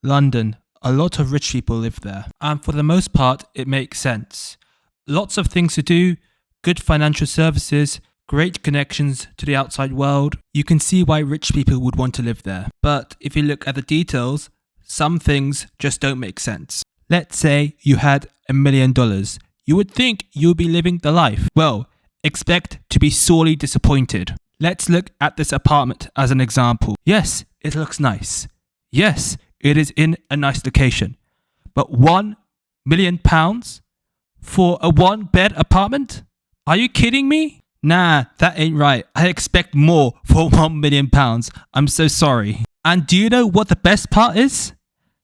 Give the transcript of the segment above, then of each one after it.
London. A lot of rich people live there. And for the most part, it makes sense. Lots of things to do, good financial services, great connections to the outside world. You can see why rich people would want to live there. But if you look at the details, some things just don't make sense. Let's say you had $1 million. You would think you would be living the life. Well, expect to be sorely disappointed. Let's look at this apartment as an example. Yes, it looks nice. Yes, it is in a nice location. But £1 million for a one-bed apartment? Are you kidding me? Nah, that ain't right. I expect more for £1 million. I'm so sorry. And do you know what the best part is?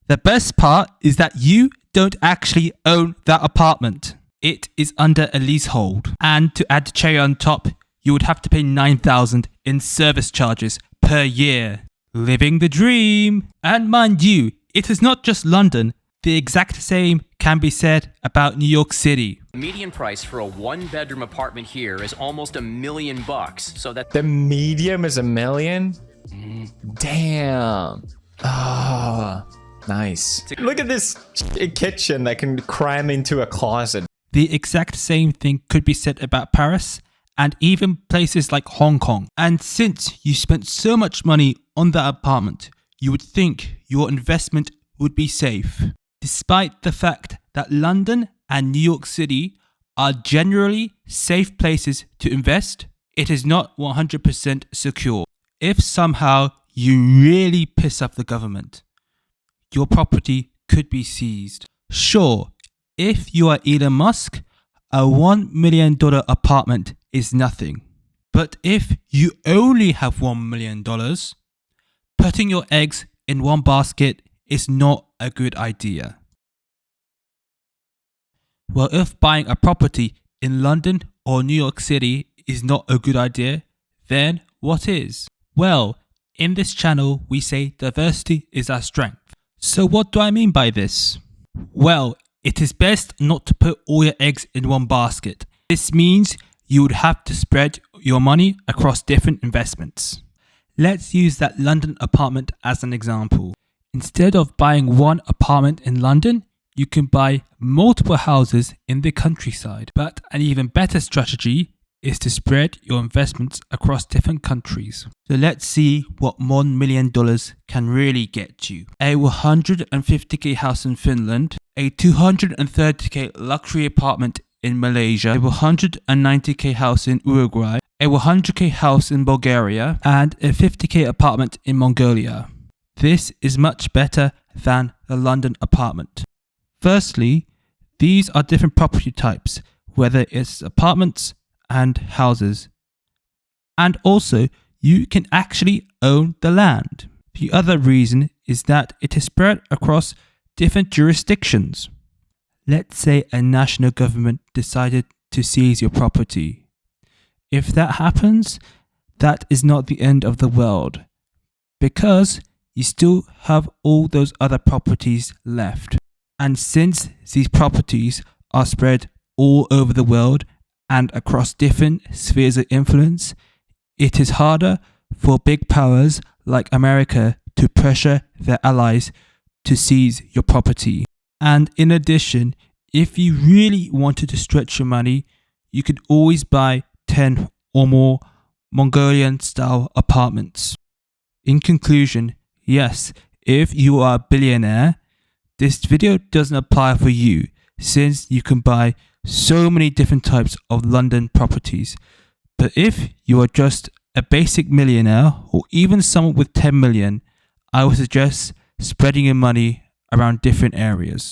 The best part is that you don't actually own that apartment. It is under a leasehold. And to add the cherry on top, you would have to pay $9,000 in service charges per year. Living the dream. And mind you, it is not just London. The exact same can be said about New York City. The median price for a one-bedroom apartment here is almost $1 million. So that The medium is $1 million? Damn. Ah, nice. Look at this kitchen that can cram into a closet. The exact same thing could be said about Paris and even places like Hong Kong. And since you spent so much money on that apartment, you would think your investment would be safe. Despite the fact that London and New York City are generally safe places to invest, it is not 100% secure. If somehow you really piss off the government, your property could be seized. Sure, if you are Elon Musk, a $1 million apartment is nothing. But if you only have $1 million, putting your eggs in one basket is not a good idea. Well, if buying a property in London or New York City is not a good idea, then what is? Well, in this channel, we say diversity is our strength. So what do I mean by this? Well, it is best not to put all your eggs in one basket. This means you would have to spread your money across different investments. Let's use that London apartment as an example. Instead of buying one apartment in London, you can buy multiple houses in the countryside. But an even better strategy is to spread your investments across different countries. So let's see what $1 million can really get you. A 150k house in Finland, a 230k luxury apartment in Malaysia, a 190k house in Uruguay, a 100k house in Bulgaria, and a 50k apartment in Mongolia. This is much better than the London apartment. Firstly, these are different property types, whether it's apartments and houses. And also, you can actually own the land. The other reason is that it is spread across different jurisdictions. Let's say a national government decided to seize your property. If that happens, that is not the end of the world, because you still have all those other properties left. And since these properties are spread all over the world and across different spheres of influence, it is harder for big powers like America to pressure their allies to seize your property. And in addition, if you really wanted to stretch your money, you could always buy 10 or more Mongolian-style apartments. In conclusion, yes, if you are a billionaire, this video doesn't apply for you, since you can buy so many different types of London properties. But if you are just a basic millionaire or even someone with 10 million, I would suggest spreading your money around different areas.